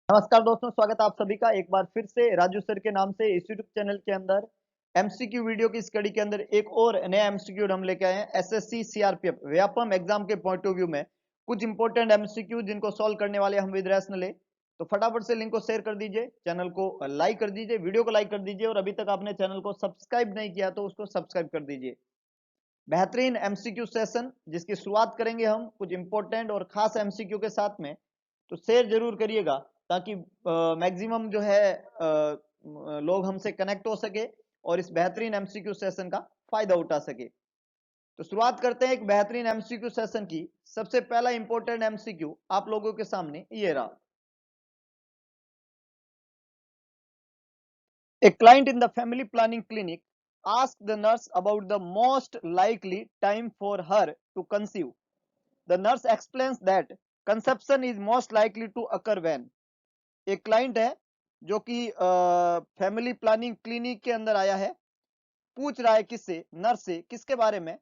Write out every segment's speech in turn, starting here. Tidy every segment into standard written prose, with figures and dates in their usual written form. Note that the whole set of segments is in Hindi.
नमस्कार दोस्तों, स्वागत है आप सभी का एक बार फिर से राजू सर के नाम से इस यूट्यूब चैनल के अंदर एमसीक्यू वीडियो की स्टडी के अंदर एक और नया एमसीक्यू हम लेके आए हैं। एसएससी सीआरपीएफ व्यापम एग्जाम के पॉइंट ऑफ व्यू में कुछ इंपॉर्टेंट एमसीक्यू जिनको सॉल्व करने वाले हम विद रैशनल है। तो फटाफट से लिंक को शेयर कर दीजिए, चैनल को लाइक कर दीजिए, वीडियो को लाइक कर दीजिए और अभी तक आपने चैनल को सब्सक्राइब नहीं किया तो उसको सब्सक्राइब कर दीजिए। बेहतरीन एमसीक्यू सेशन जिसकी शुरुआत करेंगे हम कुछ इंपॉर्टेंट और खास एमसीक्यू के साथ में, तो शेयर जरूर करिएगा ताकि मैक्सिमम जो है लोग हमसे कनेक्ट हो सके और इस बेहतरीन एमसीक्यू सेशन का फायदा उठा सके। तो शुरुआत करते हैं एक बेहतरीन एमसीक्यू सेशन की। सबसे पहला इंपॉर्टेंट एमसीक्यू आप लोगों के सामने ये रहा। A client in the family planning clinic asked the nurse about the most likely time for her to conceive. The nurse explains that conception is most likely to occur when एक क्लाइंट है जो कि फैमिली प्लानिंग क्लिनिक के अंदर आया है, पूछ रहा है किससे, नर्स से, किसके बारे में,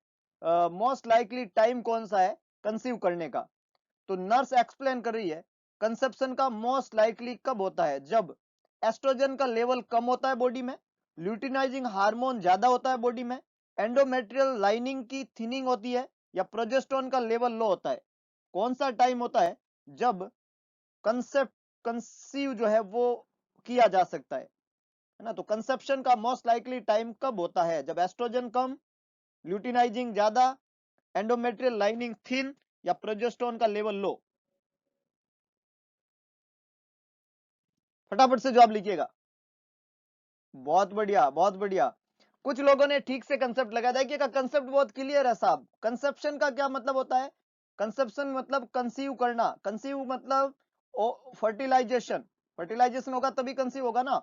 मोस्ट लाइकली टाइम कौन सा है कंसीव करने का। तो नर्स एक्सप्लेन कर रही है कंसेप्शन का मोस्ट लाइकली कब होता है, जब एस्ट्रोजन का लेवल कम होता है बॉडी में, ल्यूटिनाइजिंग हार्मोन ज्यादा होता है बॉडी में, एंडोमेट्रियल लाइनिंग की थिनिंग होती है या प्रोजेस्टेरोन का लेवल लो होता है। कौन सा टाइम होता है जब कंसेप्ट कंसीव जो है वो किया जा सकता है ना। तो कंसेप्शन का मोस्ट लाइकली टाइम कब होता है, जब एस्ट्रोजन कम, ल्यूटिनाइजिंग ज्यादा, एंडोमेट्रियल लाइनिंग थिन या प्रोजेस्टेरोन का लेवल लो। फटाफट से जवाब लिखिएगा। बहुत बढ़िया, बहुत बढ़िया। कुछ लोगों ने ठीक से कंसेप्ट लगा दिया कि कंसेप्ट बहुत क्लियर है साहब। कंसेप्शन का क्या मतलब होता है? कंसेप्शन मतलब कंसीव करना, कंसीव मतलब फर्टिलाइजेशन। फर्टिलाइजेशन होगा तभी कंसीव होगा ना,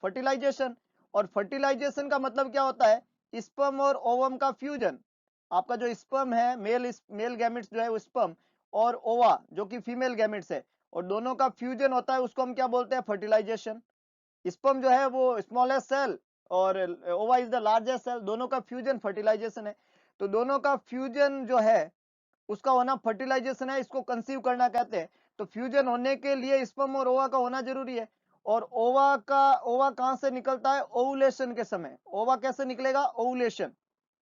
फर्टिलाइजेशन। और फर्टिलाइजेशन का मतलब क्या होता है? स्पर्म और ओवम का फ्यूजन। आपका जो स्पर्म है, मेल गैमेट्स जो है वो स्पर्म, और ओवा जो कि फीमेल गैमेट्स है, और दोनों का फ्यूजन होता है, उसको हम क्या बोलते हैं? फर्टिलाइजेशन। स्पर्म जो है वो स्मॉलेस्ट सेल और ओवा इज द लार्जेस्ट सेल, दोनों का फ्यूजन फर्टिलाइजेशन है। तो दोनों का फ्यूजन जो है उसका होना फर्टिलाइजेशन है, इसको कंसीव करना कहते हैं। तो फ्यूजन होने के लिए स्पर्म और ओवा का होना जरूरी है। और ओवा कहां से निकलता है? ओवुलेशन के समय। ओवा कैसे निकलेगा? ओवुलेशन,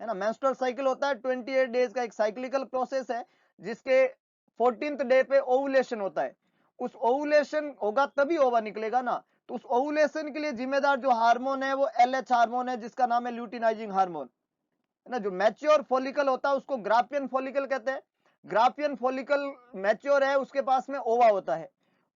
है ना। मेंस्ट्रुअल साइकिल होता है 28 डेज का, एक साइक्लिकल प्रोसेस है जिसके 14th डे पे ओवुलेशन होता है। उस ओवुलेशन होगा तभी ओवा निकलेगा ना। तो उस ओवुलेशन के लिए जिम्मेदार जो हार्मोन है वो एलएच हार्मोन है, जिसका नाम है ल्यूटिनाइजिंग हार्मोन, है ना। जो मैच्योर फॉलिकल होता है उसको ग्राफियन फॉलिकल कहते हैं। ग्राफियन फॉलिकल मैच्योर है, उसके पास में ओवा होता है।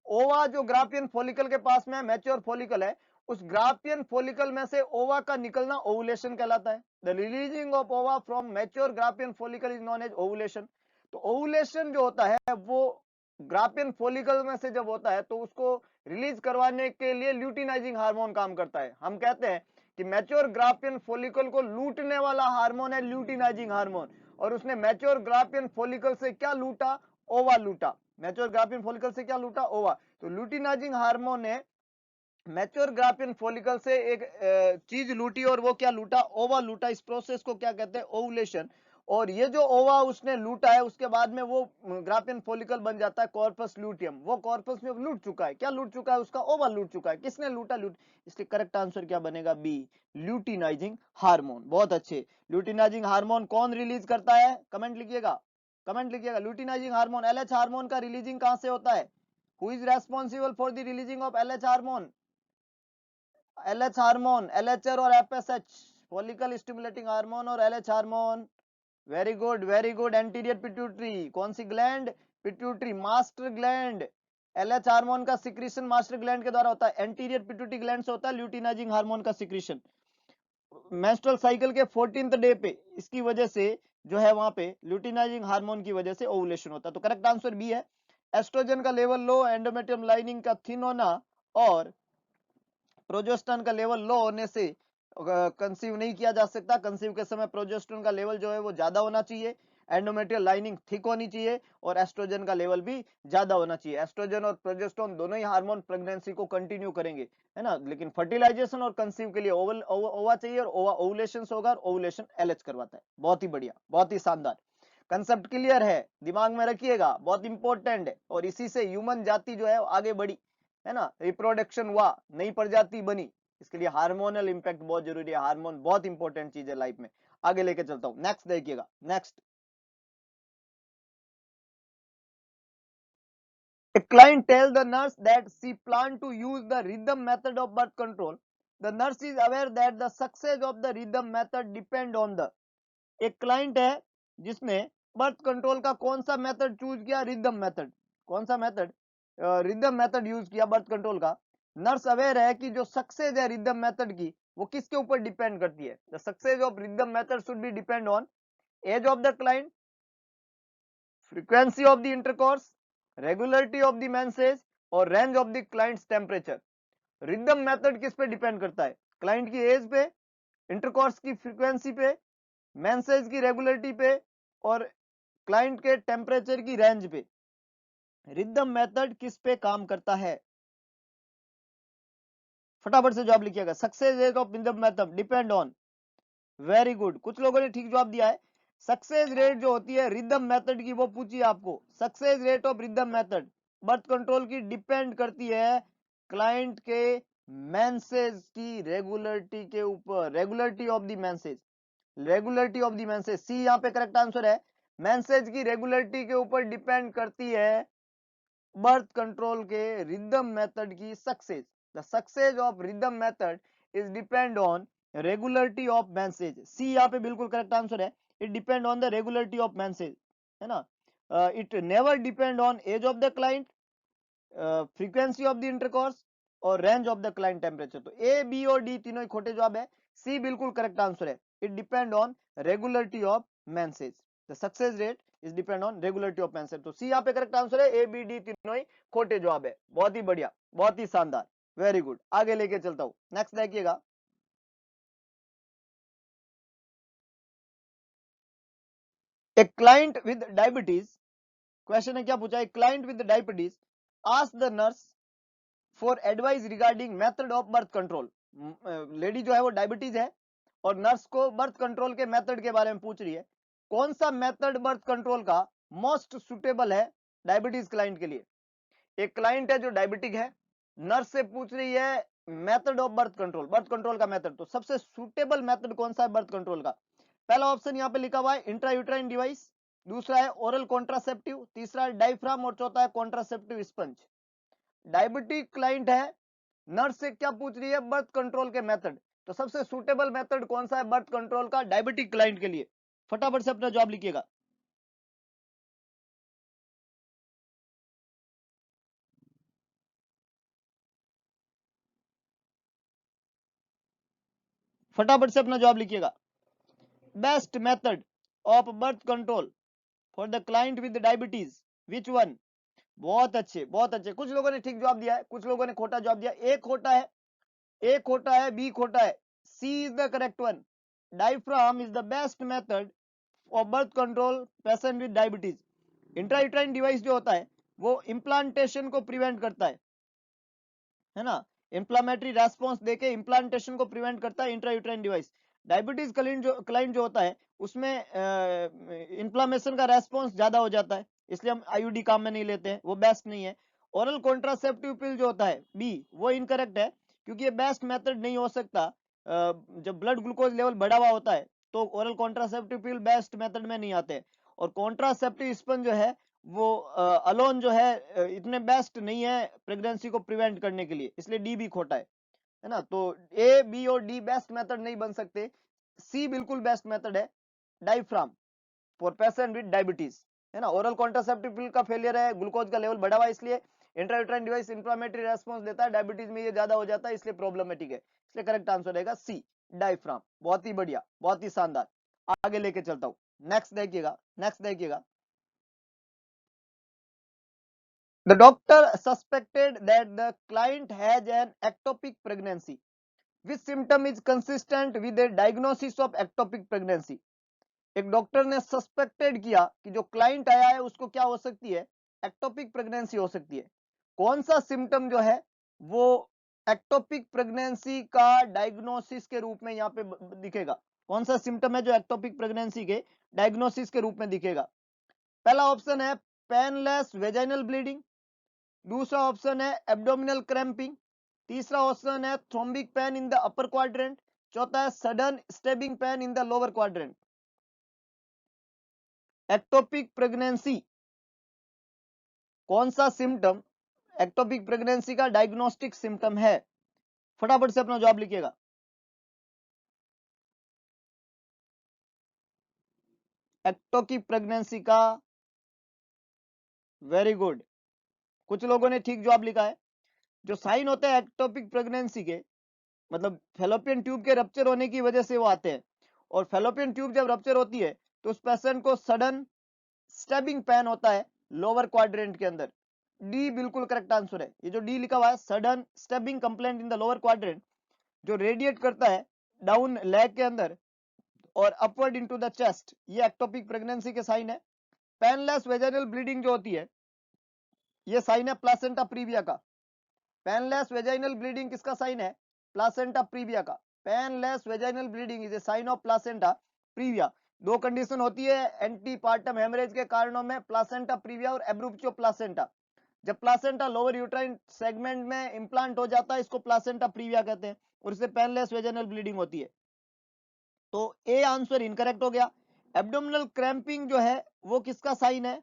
ओवा जो ग्राफियन फॉलिकल के पास में मैच्योर फॉलिकल है, उस ग्राफियन फॉलिकल में से ओवा का निकलना ओवुलेशन कहलाता है। The releasing of ova from mature Graafian follicle is known as ovulation. तो ओवुलेशन जो होता है वो ग्राफियन फॉलिकल में से जब होता है तो उसको रिलीज करवाने के लिए ल्यूटिनाइजिंग हार्मोन काम करता है। हम कहते हैं कि मैच्योर ग्राफियन फॉलिकल को लूटने वाला हार्मोन है ल्यूटिनाइजिंग हार्मोन, और उसने मैच्योर ग्राफियन फॉलिकल से क्या लूटा? ओवा लूटा। मैच्योर ग्राफियन फॉलिकल से क्या लूटा? ओवा। तो ल्यूटिनाइजिंग हार्मोन ने मैच्योर ग्राफियन फॉलिकल से एक चीज लूटी, और वो क्या लूटा? ओवा लूटा। इस प्रोसेस को क्या कहते हैं? ओवुलेशन। और ये जो ओवा उसने लूटा है उसके बाद में वो ग्राफियन फॉलिकल बन जाता है कॉर्पस ल्यूटियम। वो कॉर्पस में लूट चुका है, क्या लूट चुका है? उसका ओवा लूट चुका है। किसने लूटा? इसलिए करेक्ट आंसर क्या बनेगा? B, luteinizing hormone. बहुत अच्छे। ल्यूटिनाइजिंग हार्मोन कौन रिलीज करता है? कमेंट लिखिएगा, कमेंट लिखिएगा। ल्यूटिनाइजिंग हार्मोन एलएच हार्मोन का रिलीजिंग कहां से होता है? Who is responsible for the releasing of LH hormone? LH hormone, LHR और एफएसएच, फॉलिकल स्टिमुलेटिंग हार्मोन और LH hormone. Very good, very good. Anterior pituitary, कौन सी gland? Pituitary, master gland. LH hormone का सिक्रीशन मास्टर ग्लैंड के द्वारा होता है। एंटीरियर पिट्यूटरी ग्लैंड से होता है ल्यूटिनाइजिंग हार्मोन का सिक्रीशन। मेंस्ट्रुअल साइकिल के 14th डे पे इसकी वजह से जो है वहां पे ल्यूटिनाइजिंग हार्मोन की वजह से ओवुलेशन होता है। तो करेक्ट आंसर बी है। एस्ट्रोजन का लेवल लो, एंडोमेट्रियम लाइनिंग का थिन होना और प्रोजेस्टेरोन का लेवल लो होने से कंसीव नहीं किया जा सकता। कंसीव के समय प्रोजेस्टेरोन का लेवल जो है वो ज्यादा होना चाहिए, एंडोमेट्रियल लाइनिंग थिक होनी चाहिए और एस्ट्रोजन का लेवल भी ज्यादा होना चाहिए। एस्ट्रोजन और प्रोजेस्टेरोन दोनों ही हार्मोन प्रेगनेंसी को कंटिन्यू करेंगे, है ना। लेकिन फर्टिलाइजेशन और कंसीव के लिए ओवा चाहिए, और ओवा ओवुलेशन से होगा, और ओवुलेशन एलएच करवाता है। बहुत ही बढ़िया, बहुत ही शानदार। कंसेप्ट क्लियर है, दिमाग में रखिएगा, बहुत इंपॉर्टेंट है, और इसी से ह्यूमन जाति जो है आगे बढ़ी, है ना, रिप्रोडक्शन हुआ, नई प्रजाति बनी, इसके लिए हार्मोनल इंपैक्ट बहुत जरूरी है। हार्मोन बहुत इंपॉर्टेंट चीज है लाइफ में। आगे लेके चलता हूं, नेक्स्ट देखिएगा। Next, a client tells the nurse that she planned to use the rhythm method of birth control. The nurse is aware that the success of the rhythm method depend on the, एक क्लाइंट है जिसने बर्थ कंट्रोल का कौन सा मेथड चूज किया, रिदम मेथड। कौन सा मेथड, रिदम मेथड यूज किया बर्थ कंट्रोल का। नर्स अवेयर है कि जो सक्सेस है रिदम मेथड की वो किसके ऊपर डिपेंड करती है। The success of rhythm method should be depend on age of the client, frequency of the intercourse, regularity of the menses और range of the client's temperature। Rhythm method किस पे डिपेंड करता है, क्लाइंट की एज पे, इंटरकोर्स की फ्रीक्वेंसी पे, मेंसेज की रेगुलरिटी पे और क्लाइंट के टेम्परेचर की रेंज पे। रिदम मेथड किस पे काम करता है, फटाफट से जवाब लिखिएगा। Success rate of rhythm method depend on, very good, कुछ लोगों ने ठीक जवाब दिया है। सक्सेस रेट जो होती है रिदम मेथड की वो पूछिए आपको, success rate of rhythm method birth control की डिपेंड करती है क्लाइंट के मेंसेज की रेगुलरिटी के ऊपर, regularity of the menses, regularity of the menses. See यहाँ पे करेक्ट आंसर है, मेंसेज की रेगुलरिटी के ऊपर डिपेंड करती है बर्थ कंट्रोल के रिदम मेथड की success. The success of rhythm method is depend on regularity of menses. See यहाँ पे बिल्कुल करेक्ट आंसर है, it depend on the regularity of menses, है ना। It never depend on age of the client, frequency of the intercourse और range of the client temperature. तो ए बी और डी तीनों ही खोटे जवाब है, सी बिल्कुल करेक्ट आंसर है, it depend on regularity of message. The success rate is depend on regularity of message. तो सी यहाँ पे करेक्ट आंसर है, ए बी डी तीनों ही खोटे जवाब है। बहुत ही बढ़िया, बहुत ही शानदार, वेरी गुड। आगे लेके चलता हूं, नेक्स्ट देखिएगा। A client with diabetes, question है क्या पूछा, ए client with diabetes ask the nurse for advice regarding method of birth control. Lady जो है वो डायबिटीज है और नर्स को बर्थ कंट्रोल के मेथड के बारे में पूछ रही है। कौन सा मेथड बर्थ कंट्रोल का मोस्ट सुटेबल है डायबिटीज क्लाइंट के लिए। एक क्लाइंट है जो डायबिटिक है, नर्स से पूछ रही है method of birth control, birth control का मेथड। तो सबसे सुटेबल मेथड कौन सा है बर्थ कंट्रोल का, पहला ऑप्शन यहाँ पे लिखा हुआ है इंट्रायूट्राइन डिवाइस, दूसरा है ओरल कॉन्ट्रासेप्टिव, तीसरा है डायफ्राम और चौथा है कॉन्ट्रासेप्टिव स्पंज। डायबिटिक क्लाइंट है, नर्स से क्या पूछ रही है, बर्थ कंट्रोल के मेथड। तो सबसे सुटेबल मेथड कौन सा है बर्थ कंट्रोल का डायबिटिक क्लाइंट के लिए, फटाफट से अपना जवाब लिखिएगा। फटाफट से अपना जवाब लिखिएगा। Best method of birth control for the client with diabetes, which one. बहुत अच्छे, बहुत अच्छे, कुछ लोगों ने ठीक जवाब दिया है, कुछ लोगों ने खोटा जवाब दिया। ए खोटा है, ए खोटा है, बी खोटा है, C is the correct one. Diaphragm is the best method of birth control patient with diabetes. Intrauterine device जो होता है वो इम्प्लांटेशन को प्रिवेंट करता है ना, इंफ्लामेटरी रेस्पॉन्स देके इम्प्लांटेशन को प्रिवेंट करता है इंट्रायूट्राइन डिवाइस। डायबिटीज क्लाइंट जो होता है उसमें इन्फ्लामेशन का रेस्पॉन्स ज्यादा हो जाता है, इसलिए हम आईयूडी काम में नहीं लेते हैं, वो बेस्ट नहीं है। ओरल कॉन्ट्रासेप्टिव पिल जो होता है बी, वो इनकरेक्ट है क्योंकि ये बेस्ट मेथड नहीं हो सकता। जब ब्लड ग्लूकोज लेवल बढ़ा हुआ होता है तो ओरल कॉन्ट्रासेप्टिव पिल बेस्ट मेथड में नहीं आते। और कॉन्ट्रासेप्टिव स्पंज जो है वो अलोन जो है इतने बेस्ट नहीं है प्रेगनेंसी को प्रिवेंट करने के लिए, इसलिए डी भी खोटा है ना। तो ए बी और डी बेस्ट मेथड नहीं बन सकते, सी बिल्कुल बेस्ट मेथड है, diaphragm for patient with diabetes, है ना। ओरल कॉन्ट्रासेप्टिव पिल का फेलियर है, ग्लूकोज का लेवल बढ़ा हुआ है, इसलिए इंट्रायूट्राइन डिवाइस इंफ्लेमेटरी रेस्पॉन्स देता है, डायबिटीज में ये ज्यादा हो जाता है, इसलिए प्रॉब्लमेटिक है, इसलिए करेक्ट आंसर रहेगा सी, डायफ्राम। बहुत ही बढ़िया, बहुत ही शानदार। आगे लेके चलता हूं, नेक्स्ट देखिएगा, नेक्स्ट देखिएगा। The doctor suspected that the client has an ectopic pregnancy. Which symptom is consistent with a diagnosis of ectopic pregnancy? एक डॉक्टर ने सस्पेक्टेड किया कि जो क्लाइंट आया है उसको क्या हो सकती है, एक्टोपिक प्रेगनेंसी हो सकती है। कौन सा सिम्टम जो है वो एक्टोपिक प्रेगनेंसी का डायग्नोसिस के रूप में यहाँ पे दिखेगा, कौन सा सिम्टम है जो एक्टोपिक प्रेगनेंसी के डायग्नोसिस के रूप में दिखेगा। पहला ऑप्शन है पेनलेस वेजाइनल ब्लीडिंग, दूसरा ऑप्शन है एब्डोमिनल क्रैम्पिंग, तीसरा ऑप्शन है thrombic pain in the upper quadrant, चौथा है sudden stabbing pain in the lower quadrant. Ectopic pregnancy कौन सा सिम्टम एक्टोपिक प्रेगनेंसी का डायग्नोस्टिक सिम्टम है? फटाफट से अपना जवाब लिखिएगा। एक्टोपिक प्रेगनेंसी का, वेरी गुड, कुछ लोगों ने ठीक जवाब लिखा है। जो साइन होते हैं एक्टोपिक प्रेगनेंसी के, मतलब फेलोपियन ट्यूब के रप्चर होने की वजह से वो आते हैं, और फेलोपियन ट्यूब जब रप्चर होती है तो उस पेशेंट को सडन स्टेबिंग पेन होता है लोअर क्वाड्रेंट के अंदर। डी बिल्कुल करेक्ट आंसर है। ये जो डी लिखा हुआ है sudden stabbing complaint in the lower quadrant, जो रेडिएट करता है डाउन लेग के अंदर और अपवर्ड इनटू द चेस्ट, ये एक्टोपिक प्रेगनेंसी के साइन है। पेनलेस वेजाइनल ब्लीडिंग जो होती है, ये साइन है प्लासेंटा प्रीविया का। पेनलेस वेजाइनल ब्लीडिंग किसका साइन है? प्लासेंटा प्रीविया का। Painless vaginal bleeding is a sign of placenta previa. दो कंडीशन होती है एंटीपार्टम हेमरेज के कारणों में, प्लासेंटा प्रीविया और एब्रूप्टियो प्लासेंटा। जब प्लासेंटा लोअर यूट्राइन सेगमेंट में इंप्लांट हो जाता है, इसको प्लासेंटा प्रीविया कहते हैं, और इससे पेनलेस वेजाइनल ब्लीडिंग होती है। तो ए आंसर इनकरेक्ट हो गया। एब्डोमिनल क्रैम्पिंग जो है वो किसका साइन है?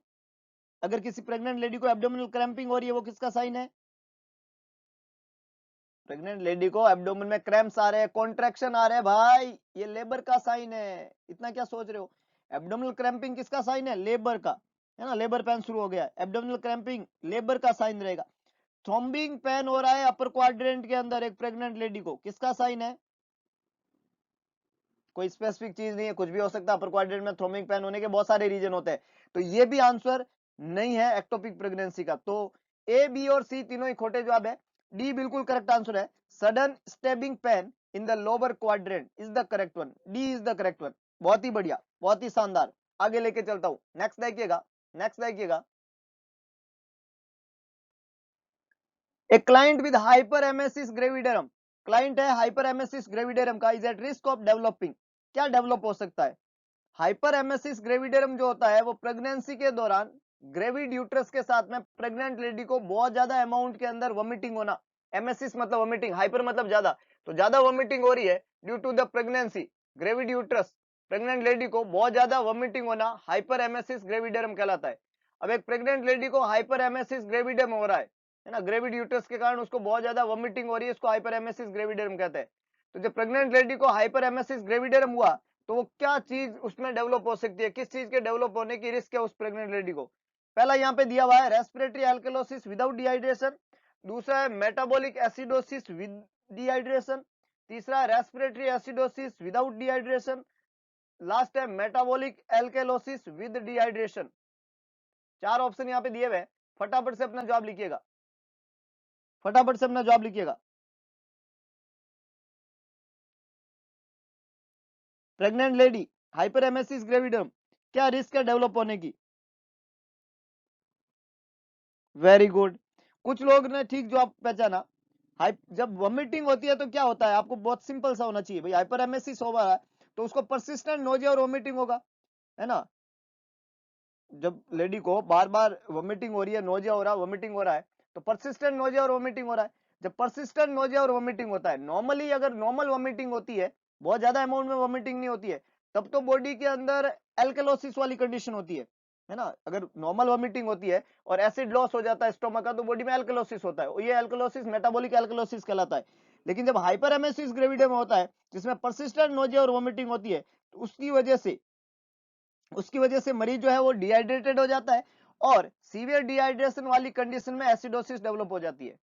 अगर किसी प्रेग्नेंट लेडी को एब्डोमिनल क्रैम्पिंग हो रही है, वो किसका साइन है? प्रेग्नेंट लेडी को एब्डोमेन में क्रैम्प्स आ रहे हैं, कॉन्ट्रैक्शन आ रहे हैं, भाई ये लेबर का साइन है। इतना क्या सोच रहे हो? एब्डोमिनल क्रैम्पिंग किसका साइन है? लेबर का, है ना, लेबर पेन शुरू हो गया। एब्डोमिनल क्रैम्पिंग लेबर का साइन रहेगा। थ्रोम्बिंग पेन हो रहा है अपर क्वाड्रेंट के अंदर एक प्रेग्नेंट लेडी को, किसका साइन है? कोई स्पेसिफिक चीज नहीं है, कुछ भी हो सकता है। अपर क्वाड्रेंट में थ्रोम्बिंग पेन होने के बहुत सारे रीजन होते हैं, तो ये भी आंसर नहीं है एक्टोपिक प्रेगनेंसी का। तो ए, बी और सी तीनों ही खोटे जवाब है। डी बिल्कुल करेक्ट आंसर है। Sudden stabbing pain in the lower quadrant is the correct one. D is the correct one. बहुत ही बढ़िया, बहुत ही शानदार। आगे लेके चलता हूं। नेक्स्ट देखिएगा, नेक्स्ट देखिएगा। A client with hyperemesis gravidarum, client है हाइपर एमएसिस ग्रेविडेरम का, is at risk of developing. क्या डेवलप हो सकता है? हाइपर एमएसिस ग्रेविडेरम जो होता है वो प्रेगनेंसी के दौरान ग्रेविड यूट्रस के साथ में प्रेग्नेंट लेडी को बहुत ज्यादा अमाउंट के अंदर वोमिटिंग होना। एमएसिस मतलब वोमिटिंग, हाइपर मतलब ज्यादा, तो ज्यादा वोमिटिंग हो रही है due to the pregnancy, gravid uterus, pregnant lady को बहुत ज्यादा वोमिटिंग होना हाइपर एमएसिस ग्रेविडेरम कहलाता है। अब एक प्रेग्नेंट लेडी को हाइपर एमएसिस ग्रेविडेरम हो रहा है ना, ग्रेविड यूट्रस के कारण उसको बहुत ज्यादा वोमिटिंग हो रही है, इसको हाइपर एमएसिस ग्रेविडेरम कहते हैं। तो जब प्रेग्नेंट लेडी को हाइपर एमएसिस ग्रेविडेरम हुआ, तो वो क्या चीज उसमें डेवलप हो सकती है, किस चीज के डेवलप होने की रिस्क है उस प्रेग्नेंट लेडी को? पहला यहाँ पे दिया हुआ है रेस्पिरेटरी एल्कलोसिस विदाउट डिहाइड्रेशन, दूसरा है मेटाबॉलिक एसिडोसिस विद डिहाइड्रेशन, तीसरा है respiratory acidosis without dehydration, last है मेटाबॉलिक एल्केलोसिस विद डिहाइड्रेशन। चार ऑप्शन यहाँ पे दिए हुए हैं, फटाफट से अपना जवाब लिखिएगा, फटाफट से अपना जवाब लिखिएगा। प्रेग्नेंट लेडी हाइपर एमएसिस ग्रेविडम, क्या रिस्क है डेवलप होने की? वेरी गुड, कुछ लोग ने ठीक जवाब पहचाना। जब वॉमिटिंग होती है तो क्या होता है, आपको बहुत सिंपल सा होना चाहिए भाई। हाइपर एमएसिस हो रहा है तो उसको परसिस्टेंट नोजिया और वॉमिटिंग होगा, है ना। जब लेडी को बार बार वॉमिटिंग हो रही है, नोजिया हो रहा है, वॉमिटिंग हो रहा है, तो परसिस्टेंट नोजिया और वॉमिटिंग हो रहा है। जब परसिस्टेंट नोजिया और वॉमिटिंग होता है, नॉर्मली अगर नॉर्मल वॉमिटिंग होती है, बहुत ज्यादा अमाउंट में वॉमिटिंग नहीं होती है, तब तो बॉडी के अंदर एल्कलोसिस वाली कंडीशन होती है ना। अगर नॉर्मल वॉमिटिंग होती है और एसिड लॉस हो जाता है स्टोमक का, तो बॉडी में एल्कलोसिस होता है, और ये एल्कलोसिस मेटाबॉलिक एल्कलोसिस कहलाता है। लेकिन जब हाइपर एमेसिस ग्रेविडे में होता है, जिसमें परसिस्टेंट नोजिया और वॉमिटिंग होती है, तो उसकी वजह से मरीज जो है वो डिहाइड्रेटेड हो जाता है, और सीवियर डिहाइड्रेशन वाली कंडीशन में एसिडोसिस डेवलप हो जाती है।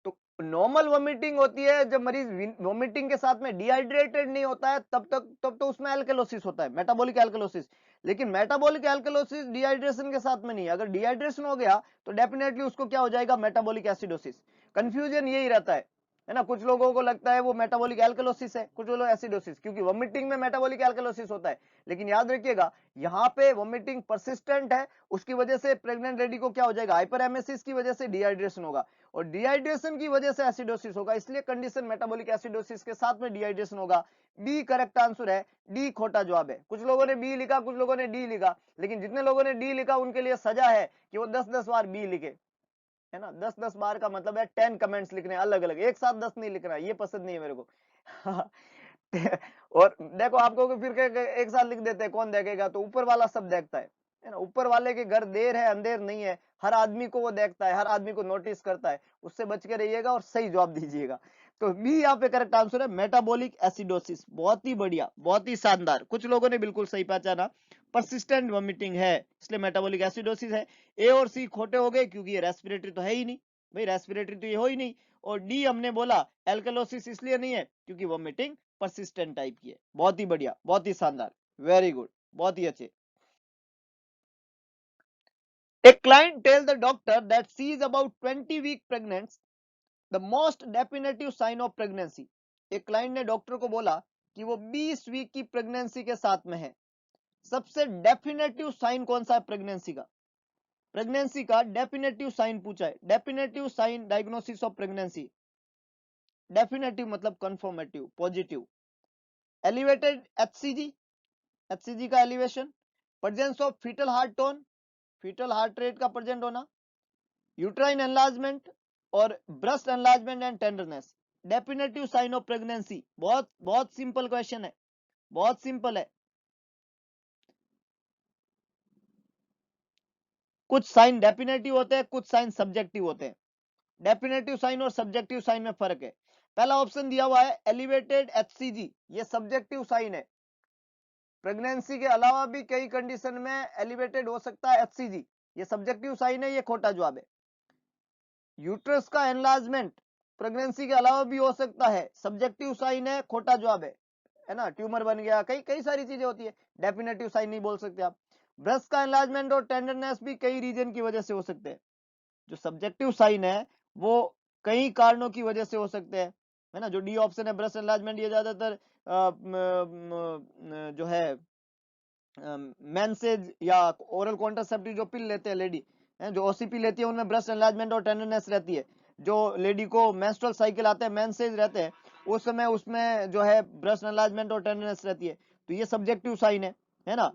तो नॉर्मल वोमिटिंग होती है जब मरीज वोमिटिंग के साथ में डिहाइड्रेटेड नहीं होता है, तब तो उसमें एल्कलोसिस होता है, मेटाबॉलिक एल्कलोसिस। लेकिन मेटाबॉलिक एल्कलोसिस डिहाइड्रेशन के साथ में नहीं है। अगर डिहाइड्रेशन हो गया तो डेफिनेटली उसको क्या हो जाएगा, मेटाबॉलिक एसिडोसिस। कंफ्यूजन यही रहता है ना। कुछ लोगों को लगता है वो मेटाबॉलिक एल्कलोसिस है, कुछ लोग एसिडोसिस, क्योंकि वोमिटिंग में मेटाबॉलिक एल्कलोसिस होता है। लेकिन याद रखिएगा, यहाँ पे वोमिटिंग परसिस्टेंट है, उसकी वजह से प्रेग्नेंट लेडी को क्या हो जाएगा, हाइपरएमेसिस की वजह से डिहाइड्रेशन होगा, और डिहाइड्रेशन की वजह से एसिडोसिस होगा, इसलिए कंडीशन मेटाबॉलिक एसिडोसिस के साथ में डिहाइड्रेशन होगा। बी करेक्ट आंसर है, डी खोटा जवाब है। कुछ लोगों ने बी लिखा, कुछ लोगों ने डी लिखा, लेकिन जितने लोगों ने डी लिखा उनके लिए सजा है कि वो 10-10 बार बी लिखे। है ना। 10-10 बार का मतलब है 10 कमेंट्स लिखने अलग अलग, एक साथ 10 नहीं लिखना, ये पसंद नहीं है मेरे को। और देखो आपको फिर एक साथ लिख देते हैं, कौन देखेगा, तो ऊपर वाला सब देखता है ना। ऊपर वाले के घर देर है अंधेर नहीं है, हर आदमी को वो देखता है, हर आदमी को नोटिस करता है, उससे बच के रहिएगा और सही जवाब दीजिएगा। तो बी यहाँ पे करेक्ट आंसर है, मेटाबॉलिक एसिडोसिस। बहुत ही बढ़िया, बहुत ही शानदार, कुछ लोगों ने बिल्कुल सही पहचाना, परसिस्टेंट वॉमिटिंग है इसलिए मेटाबॉलिक एसिडोसिस है। ए और सी खोटे हो गए क्योंकि ये रेस्पिरेटरी तो है ही नहीं, भाई रेस्पिरेटरी तो ये हो ही नहीं। और डी हमने बोला एल्कलोसिस इसलिए नहीं है क्योंकि वॉमिटिंग परसिस्टेंट टाइप की है। बहुत ही बढ़िया, बहुत ही शानदार, वेरी गुड, बहुत ही अच्छे। A client tell the doctor that she is about 20 week pregnant, the most definitive sign of pregnancy। एक क्लाइंट ने डॉक्टर को बोला कि वो 20 वीक की प्रेगनेंसी के साथ में है। सबसे डेफिनेटिव साइन कौन सा है प्रेगनेंसी का? प्रेगनेंसी का डेफिनेटिव साइन पूछा है, definitive sign diagnosis of pregnancy. Definitive मतलब confirmative, positive. Elevated HCG, HCG का elevation, presence of fetal heart tone, fetal heart rate का प्रेजेंट होना, यूट्राइन एनलार्जमेंट और breast enlargement and tenderness. Definitive sign of pregnancy, बहुत बहुत सिंपल क्वेश्चन है, बहुत सिंपल है। कुछ साइन डेफिनेटिव होते हैं, कुछ साइन सब्जेक्टिव होते हैं। डेफिनेटिव साइन और सब्जेक्टिव साइन में फर्क है। पहला ऑप्शन दिया हुआ है एलिवेटेड एचसीजी, ये सब्जेक्टिव साइन है। प्रेगनेंसी के अलावा भी कई कंडीशन में एलिवेटेड हो सकता है एचसीजी, ये सब्जेक्टिव साइन है, ये खोटा जवाब है। यूट्रस का एनलार्जमेंट प्रेगनेंसी के अलावा भी हो सकता है, सब्जेक्टिव साइन है, खोटा जवाब है ना। ट्यूमर बन गया, कई कई सारी चीजें होती है, डेफिनेटिव साइन नहीं बोल सकते आप। ब्रेस्ट का एनलार्जमेंट और टेंडरनेस भी कई रीजन की वजह से हो सकते हैं। जो सब्जेक्टिव साइन है वो कई कारणों की वजह से हो सकते हैं, है ना। जो डी ऑप्शन है ब्रेस्ट एनलार्जमेंट, ये ज्यादातर जो है मेंसेज या ओरल कॉन्ट्रासेप्टिव जो पिल लेते हैं लेडी, जो ओसीपी लेती है, उनमें ब्रेस्ट एनलार्जमेंट और टेंडरनेस रहती है। जो लेडी को मेंस्ट्रुअल साइकिल आते हैं, मेंसेज रहते हैं, उस समय उसमें जो है ब्रेस्ट एनलार्जमेंट और टेंडरनेस रहती है, तो ये सब्जेक्टिव साइन है ना।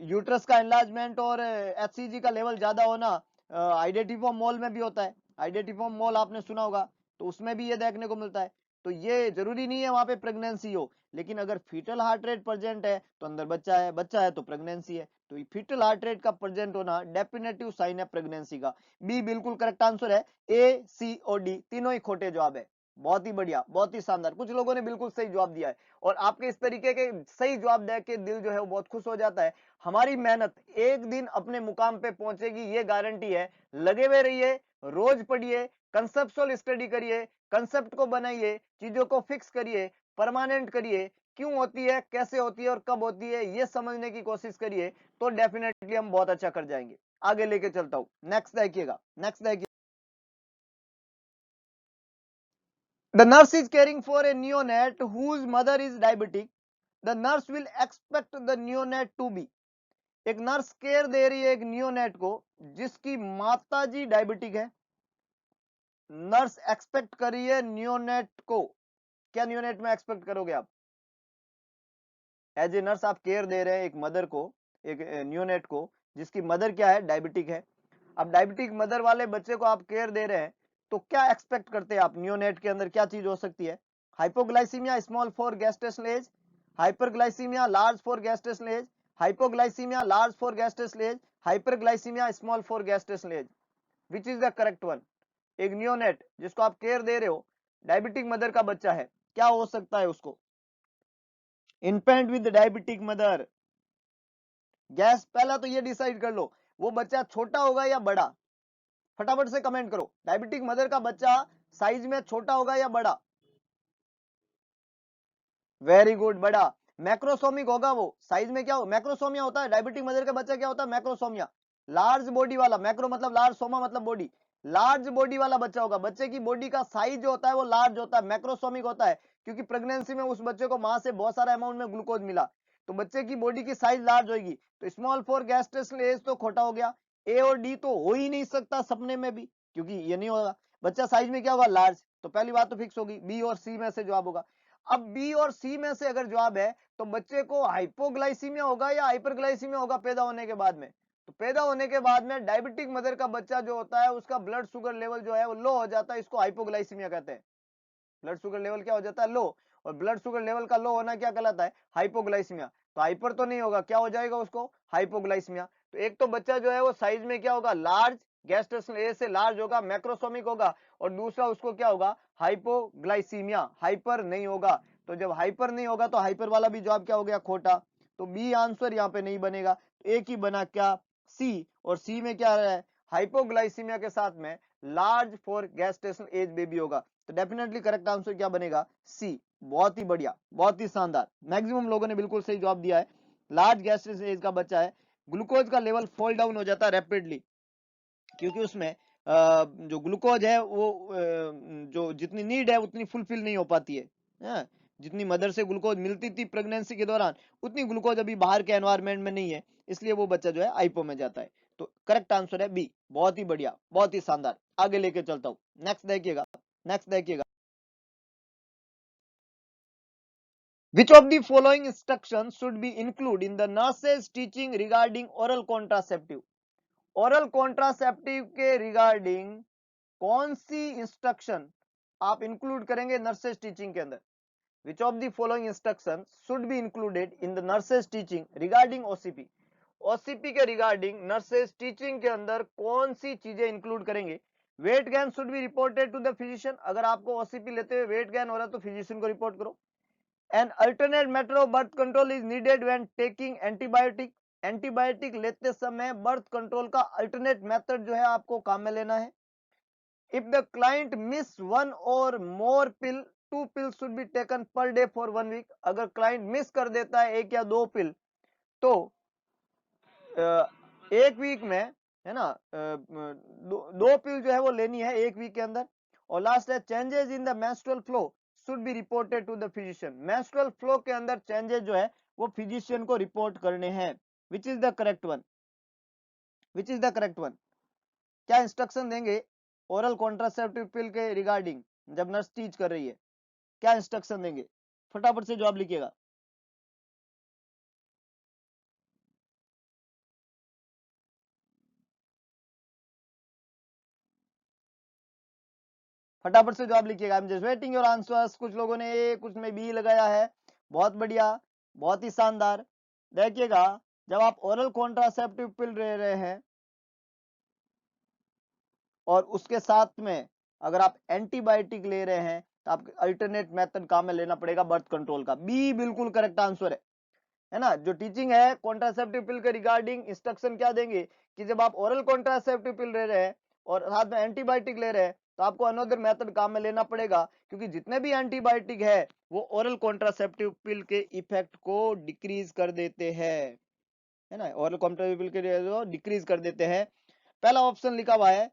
यूट्रस का एनलार्जमेंट और एचसीजी का लेवल ज्यादा होना आइडेंटिफॉर्म मोल में भी होता है। आइडेंटिफॉर्म मोल आपने सुना होगा, तो उसमें भी ये देखने को मिलता है। तो ये जरूरी नहीं है वहां पे प्रेगनेंसी हो, लेकिन अगर फीटल हार्ट रेट प्रेजेंट है तो अंदर बच्चा है, बच्चा है तो प्रेगनेंसी है, तो फीटल हार्ट रेट का प्रेजेंट होना डेफिनेटिव साइन है प्रेगनेंसी का। बी बिल्कुल करेक्ट आंसर है, ए सी और डी तीनों ही खोटे जवाब है। बहुत ही बढ़िया, बहुत ही शानदार, कुछ लोगों ने बिल्कुल सही जवाब दिया है, और आपके इस तरीके के सही जवाब दे के दिल जो है वो बहुत खुश हो जाता है। हमारी मेहनत एक दिन अपने मुकाम पे पहुंचेगी, ये गारंटी है। लगे हुए रहिए, रोज पढ़िए, कंसेप्चुअल स्टडी करिए, कंसेप्ट को बनाइए, चीजों को फिक्स करिए, परमानेंट करिए, क्यों होती है, कैसे होती है और कब होती है, ये समझने की कोशिश करिए, तो डेफिनेटली हम बहुत अच्छा कर जाएंगे। आगे लेके चलता हूं, नेक्स्ट देखिएगा, नेक्स्ट देखिए। The nurse is caring for a neonate whose mother is diabetic. The nurse will expect the neonate to be। एक नर्स केयर दे रही है एक नियोनेट को जिसकी माताजी डायबिटिक है। नर्स एक्सपेक्ट कर रही है नियोनेट को, क्या नियोनेट में एक्सपेक्ट करोगे आप? एज ए नर्स आप केयर दे रहे हैं एक मदर को, एक नियोनेट को जिसकी मदर क्या है, डायबिटिक है। अब डायबिटिक मदर वाले बच्चे को आप केयर दे रहे हैं, तो क्या एक्सपेक्ट करते हैं आप? नियोनेट के अंदर क्या चीज हो सकती है? Hypoglycaemia small for gestational age, hyperglycaemia large for gestational age, hypoglycaemia large for gestational age, hyperglycaemia small for gestational age. Which is the correct one? एक नियोनेट जिसको आप केयर दे रहे हो, डायबिटिक मदर का बच्चा है, क्या हो सकता है उसको? Infant with diabetic mother. Gas, पहला तो ये डिसाइड कर लो, वो बच्चा छोटा होगा या बड़ा? फटाफट से कमेंट करो, डायबिटिक मदर का बच्चा साइज में छोटा होगा या बड़ा? वेरी गुड, बड़ा। मैक्रोसोमिक होगा वो, साइज में क्या हो, मैक्रोसोमिया होता है डायबिटिक मदर का बच्चा, क्या होता है, मैक्रोसोमिया। लार्ज बॉडी वाला, मैक्रो मतलब लार्ज, सोमा मतलब बॉडी, लार्ज बॉडी वाला बच्चा होगा। बच्चे की बॉडी का साइज जो होता है वो लार्ज होता है, मैक्रोसोमिक होता है, क्योंकि प्रेगनेंसी में उस बच्चे को मां से बहुत सारा अमाउंट में ग्लूकोज मिला, तो बच्चे की बॉडी की साइज लार्ज होगी। तो स्मॉल फॉर गैस्ट्रेशनल एज तो खोटा हो गया, ए और डी तो हो ही नहीं सकता सपने में भी, क्योंकि ये नहीं होगा। बच्चा साइज में क्या होगा, लार्ज, तो पहली बात तो फिक्स होगी, बी और सी में से जवाब होगा। अब बी और सी में से अगर जवाब है तो बच्चे को हाइपोग्लाइसीमिया होगा या हाइपरग्लाइसीमिया होगा पैदा होने के बाद में? तो पैदा होने के बाद में डायबिटिक मदर का बच्चा जो होता है उसका ब्लड शुगर लेवल जो है वो लो हो जाता है, इसको हाइपोग्लाइसीमिया कहते हैं। ब्लड शुगर लेवल क्या हो जाता है, लो। और ब्लड शुगर लेवल का लो होना क्या कहलाता है, हाइपोग्लाइसीमिया। तो हाइपर तो नहीं होगा, क्या हो जाएगा उसको, हाइपोग्लाइसीमिया। तो एक तो बच्चा जो है वो साइज में क्या होगा, लार्ज, गैस्ट्रेशन ए से लार्ज होगा, मैक्रोसोमिक होगा, और दूसरा उसको क्या होगा, हाइपोग्लाइसीमिया, हाइपर नहीं होगा। तो जब हाइपर नहीं होगा तो हाइपर वाला भी जवाब क्या हो गया, खोटा। तो बी आंसर यहाँ पे नहीं बनेगा, एक ही बना क्या, सी। और सी में क्या है, हाइपोग्लाइसीमिया के साथ में large for gestation age baby होगा। तो डेफिनेटली करेक्ट आंसर क्या बनेगा, सी। बहुत ही बढ़िया, बहुत ही शानदार, मैक्सिमम लोगों ने बिल्कुल सही जवाब दिया है। लार्ज गैस्ट्रेशन एज का बच्चा है, ग्लूकोज का लेवल फॉल डाउन हो जाता है रैपिडली, क्योंकि उसमें जो ग्लूकोज है वो जो जितनी नीड है उतनी फुलफिल नहीं हो पाती है। जितनी मदर से ग्लूकोज मिलती थी प्रेगनेंसी के दौरान, उतनी ग्लूकोज अभी बाहर के एनवायरमेंट में नहीं है, इसलिए वो बच्चा जो है हाइपो में जाता है। तो करेक्ट आंसर है बी। बहुत ही बढ़िया, बहुत ही शानदार, आगे लेके चलता हूं। नेक्स्ट देखिएगा, नेक्स्ट देखिएगा। Which of the following instructions should be included in the nurse's teaching regarding oral contraceptive? Oral contraceptive के रिगार्डिंग कौन सी इंस्ट्रक्शन आप इंक्लूड करेंगे नर्सेस टीचिंग के अंदर? Which of the following instruction should be included in the nurses teaching regarding OCP? OCP के रिगार्डिंग नर्सेस टीचिंग के अंदर कौन सी चीजें इंक्लूड करेंगे? Weight gain should be reported to the physician, अगर आपको ओसीपी लेते हुए वेट गेन हो रहा है तो फिजिशियन को रिपोर्ट करो। An alternate method of birth control is needed when taking antibiotic, antibiotic लेते समय बर्थ कंट्रोल का अल्टरनेट मेथड जो है आपको काम में लेना है। If the client miss one और मोर पिल, 2 pills should be taken per day for 1 week, अगर क्लाइंट मिस कर देता है 1 या 2 पिल तो 1 वीक में, है ना, 2 पिल जो है वो लेनी है 1 वीक के अंदर। और लास्ट है changes in the menstrual flow should be reported to the physician, menstrual flow के अंदर चेंजेस जो है वो फिजिशियन को रिपोर्ट करने हैं। विच is the correct one, which is the correct one? क्या इंस्ट्रक्शन देंगे ओरल कॉन्ट्रासेप्टिव पिल के रिगार्डिंग जब नर्स टीच कर रही है? क्या इंस्ट्रक्शन देंगे, फटाफट से जवाब लिखिएगा। फटाफट से जवाब लिखिएगा। I am just waiting your answers. कुछ लोगों ने ए, कुछ में बी लगाया है, बहुत बढ़िया, बहुत ही शानदार। देखिएगा, जब आप ओरल कॉन्ट्रासेप्टिव पिल ले रहे हैं और उसके साथ में अगर आप एंटीबायोटिक ले रहे हैं तो आपको अल्टरनेट मेथड काम में लेना पड़ेगा बर्थ कंट्रोल का। बी बिल्कुल करेक्ट आंसर है ना। जो टीचिंग है कॉन्ट्रासेप्टिव पिल के रिगार्डिंग इंस्ट्रक्शन क्या देंगे कि जब आप ओरल कॉन्ट्रासेप्टिव पिल ले रहे हैं और साथ में एंटीबायोटिक ले रहे हैं तो आपको अनदर मेथड काम में लेना पड़ेगा, क्योंकि जितने भी एंटीबायोटिक है वो ओरल कॉन्ट्रासेप्टिव पिल के इफेक्ट को डिक्रीज कर देते हैं, है ना, ओरल कॉन्ट्रासेप्टिव पिल के डिक्रीज कर देते हैं। पहला ऑप्शन लिखा हुआ है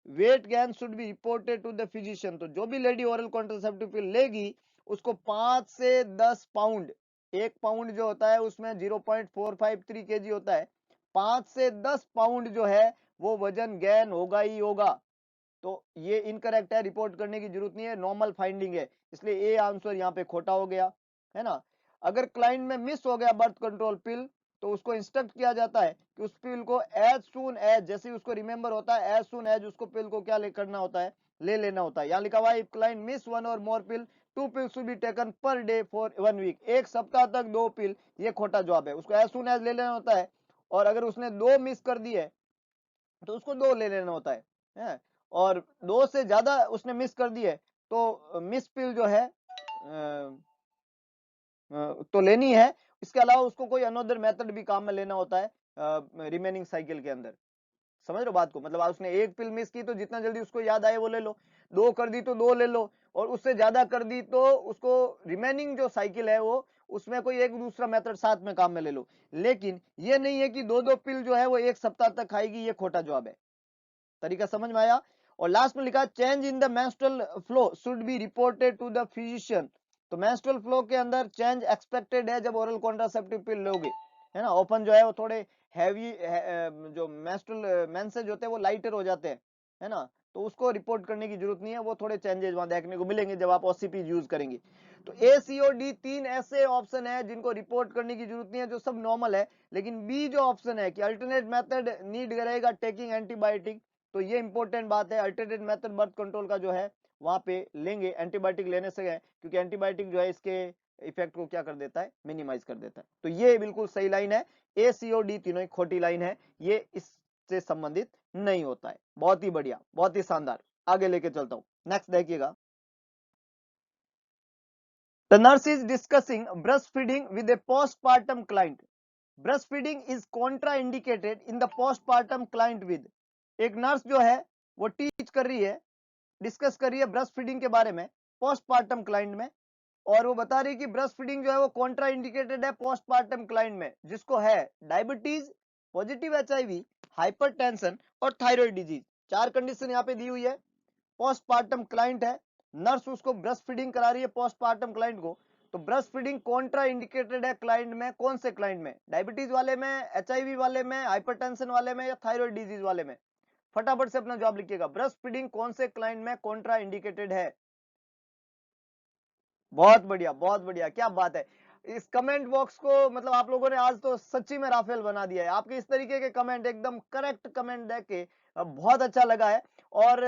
weight gain should be reported to the physician, तो जो भी लेडी ओरल कॉन्ट्रासेप्टिव पिल लेगी उसको 5 से 10 पाउंड, 1 पाउंड जो होता है उसमें 0.453 kg होता है, 5 से 10 पाउंड जो है वो वजन गेन होगा ही होगा। तो ये इनकरेक्ट है, रिपोर्ट करने की जरूरत नहीं है, नॉर्मल फाइंडिंग है, इसलिए ए आंसर यहाँ पे खोटा हो गया, है ना। अगर क्लाइंट में मिस हो गया बर्थ कंट्रोल पिल तो उसको इंस्ट्रक्ट किया जाता है कि उस पिल को एज सून एज, जैसे उसको रिमेंबर होता है एज सून एज उसको पिल को क्या करना होता है, ले लेना होता है। यहाँ लिखा हुआ है इफ क्लाइंट मिस वन और मोर पिल 2 pills should be taken per day for 1 week, एक सप्ताह तक 2 पिल, ये खोटा जवाब है, उसको एज सून एज ले लेना होता है। और अगर उसने 2 मिस कर दी है तो उसको 2 ले लेना होता है। और 2 से ज्यादा उसने मिस कर दी है तो मिस पिल जो है तो लेनी है। इसके अलावा उसको कोई अनदर मेथड भी काम में लेना होता है रिमेनिंग साइकिल के अंदर। समझ रहे हो बात को, मतलब उसने 1 पिल मिस की तो जितना जल्दी उसको याद आए वो ले लो, 2 कर दी तो 2 ले लो, और उससे ज्यादा कर दी तो उसको रिमेनिंग जो साइकिल है वो उसमें कोई एक दूसरा मेथड साथ में काम में ले लो। लेकिन ये नहीं है कि 2-2 पिल जो है वो 1 सप्ताह तक खाएगी, ये खोटा जवाब है। तरीका समझ में आया। और लास्ट में लिखा change in the menstrual flow should be reported to the physician, तो मेंस्ट्रुअल फ्लो के अंदर चेंज एक्सपेक्टेड है जब ओरल कॉन्ट्रासेप्टिव पिल लोगे, है ना। ओपन जो है वो थोड़े हैवी जो मेंस्ट्रुअल मेंसेज होते हैं वो लाइटर हो जाते हैं, है ना, तो उसको रिपोर्ट करने की जरूरत नहीं है, वो थोड़े चेंजेस वहां देखने को मिलेंगे जब आप ओसीपी यूज करेंगे। तो ए, सी और डी 3 ऐसे ऑप्शन है जिनको रिपोर्ट करने की जरूरत नहीं है, जो सब नॉर्मल है। लेकिन बी जो ऑप्शन है कि अल्टरनेट मेथड नीड करेगा टेकिंग एंटीबायोटिक, तो ये इंपॉर्टेंट बात है। अल्टरनेट मेथड बर्थ कंट्रोल का जो है वहां पे लेंगे, एंटीबायोटिक लेने से है, क्योंकि एंटीबायोटिक जो है इसके इफेक्ट को क्या कर देता है, मिनिमाइज कर देता है। तो ये बिल्कुल सही लाइन है, ए, सी और डी तीनों ही खोटी लाइन है, ये इससे संबंधित नहीं होता है। बहुत ही बढ़िया, बहुत ही शानदार। आगे लेके चलता हूं, नेक्स्ट देखिएगा। The nurse is discussing breastfeeding with a postpartum client. Breastfeeding is contraindicated in the postpartum client with। एक नर्स जो है वो टीच कर रही है, डिस्कस कर रही है ब्रेस्ट फीडिंग के बारे में पोस्टपार्टम क्लाइंट में, और वो बता रही है कि ब्रेस्ट फीडिंग जो है वो कॉन्ट्रा इंडिकेटेड है पोस्टपार्टम क्लाइंट में, जिसको है डायबिटीज, पॉजिटिव एचआईवी, हाइपरटेंशन और थायराइड डिजीज। 4 कंडीशन यहाँ पे दी हुई है। पोस्टपार्टम क्लाइंट है, नर्स उसको ब्रेस्ट फीडिंग करा रही है पोस्टपार्टम क्लाइंट को, तो ब्रेस्ट फीडिंग कॉन्ट्रा इंडिकेटेड है क्लाइंट में। कौन से क्लाइंट में? डायबिटीज वाले में, एचआईवी वाले में, हाइपरटेंशन वाले में या थायराइड डिजीज वाले में? फटाफट से अपना जवाब लिखिएगा। ब्रेस्ट फीडिंग कौन से क्लाइंट में कॉन्ट्रा इंडिकेटेड है? बहुत बढ़िया, बहुत बढ़िया, क्या बात है। इस कमेंट बॉक्स को मतलब आप लोगों ने आज तो सच्ची में राफेल बना दिया है। आपके इस तरीके के कमेंट, एकदम करेक्ट कमेंट देख के बहुत अच्छा लगा है, और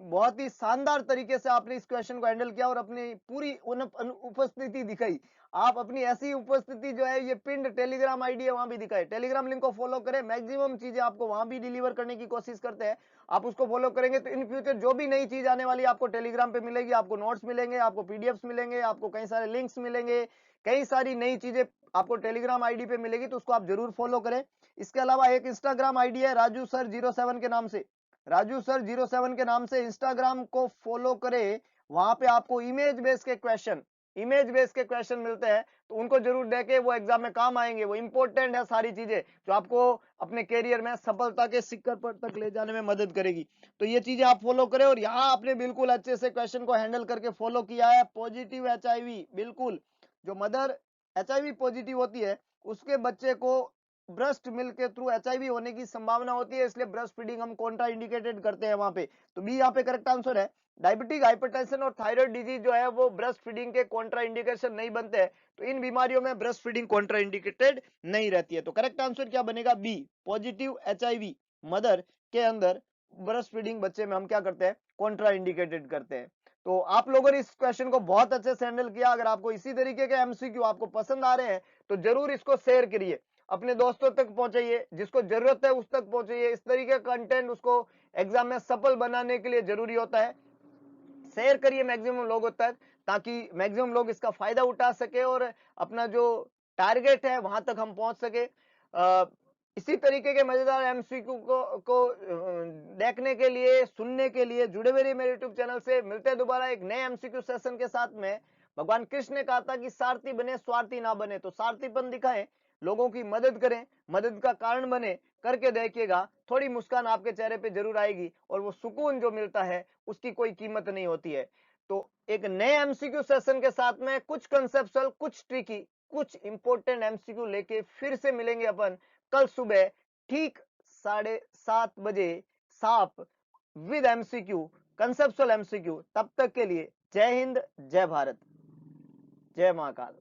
बहुत ही शानदार तरीके से आपने इस क्वेश्चन को हैंडल किया और अपनी पूरी उपस्थिति दिखाई। आप अपनी ऐसी उपस्थिति जो है, ये पिंड टेलीग्राम आईडी है वहां भी दिखाए। टेलीग्राम लिंक को फॉलो करें, मैक्सिमम चीजें आपको वहां भी डिलीवर करने की कोशिश करते हैं। आप उसको फॉलो करेंगे तो इन फ्यूचर जो भी नई चीज आने वाली है आपको टेलीग्राम पे मिलेगी। आपको नोट्स मिलेंगे, आपको पीडीएफ्स मिलेंगे, आपको कई सारे लिंक्स मिलेंगे, कई सारी नई चीजें आपको टेलीग्राम आईडी पे मिलेगी, तो उसको आप जरूर फॉलो करें। इसके अलावा एक इंस्टाग्राम आईडी है राजू सर 07 के नाम से, राजू सर 07 के नाम से इंस्टाग्राम को फॉलो करें। वहां पे आपको इमेज बेस के क्वेश्चन मिलते हैं, तो उनको जरूर देखें, वो एग्जाम में काम आएंगे। वो इंपॉर्टेंट है सारी चीजें जो आपको अपने कैरियर में सफलता के शिखर पर तक ले जाने में मदद करेगी। तो ये चीजें आप फॉलो करें, और यहाँ आपने बिल्कुल अच्छे से क्वेश्चन को हैंडल करके फॉलो किया है। पॉजिटिव एचआईवी, बिल्कुल जो मदर एचआईवी पॉजिटिव होती है उसके बच्चे को ब्रेस्ट मिल्क के थ्रू एचआईवी होने की संभावना होती है, इसलिए ब्रेस्ट फीडिंग हम कॉन्ट्रा इंडिकेटेड करते हैं वहां पे। तो बी यहाँ पे करेक्ट आंसर है। डायबिटिक, हाइपरटेंशन और थायराइड डिजीज जो है वो ब्रेस्ट फीडिंग के कॉन्ट्रा इंडिकेशन नहीं बनते हैं, तो इन बीमारियों में ब्रेस्ट फीडिंग कॉन्ट्रा इंडिकेटेड नहीं रहती है। तो करेक्ट आंसर क्या बनेगा? बी, पॉजिटिव एचआईवी मदर के अंदर ब्रेस्ट फीडिंग बच्चे में हम क्या करते हैं? कॉन्ट्रा इंडिकेटेड करते हैं। तो आप लोगों ने इस क्वेश्चन को बहुत अच्छे से हैंडल किया। अगर आपको इसी तरीके के एमसीक्यू आपको पसंद आ रहे हैं तो जरूर इसको शेयर करिए, अपने दोस्तों तक पहुंचाइए, जिसको जरूरत है उस तक पहुंचाइए। इस तरीके का कंटेंट उसको एग्जाम में सफल बनाने के लिए जरूरी होता है। शेयर करिए मैक्सिमम लोगों तक, ताकि मैक्सिमम लोग इसका फायदा उठा सके और अपना जो टारगेट है वहां तक हम पहुंच सके। इसी तरीके के मजेदार एमसीक्यू को देखने के लिए, सुनने के लिए जुड़े हुए रहिए मेरे यूट्यूब चैनल से। मिलते हैं दोबारा एक नए एमसीक्यू सेशन के साथ में। भगवान कृष्ण ने कहा था कि सारथी बने, स्वार्थी ना बने, तो सारथीपन दिखाएं, लोगों की मदद करें, मदद का कारण बने। करके देखिएगा, थोड़ी मुस्कान आपके चेहरे पे जरूर आएगी, और वो सुकून जो मिलता है उसकी कोई कीमत नहीं होती है। तो एक नए एमसीक्यू सेशन के साथ में कुछ कंसेप्चुअल, कुछ ट्रिकी, कुछ इंपॉर्टेंट एमसीक्यू लेके फिर से मिलेंगे अपन कल सुबह ठीक 7:30 बजे, साफ विद एमसीक्यू, कंसेप्चुअल एमसीक्यू। तब तक के लिए जय हिंद, जय भारत, जय महाकाल।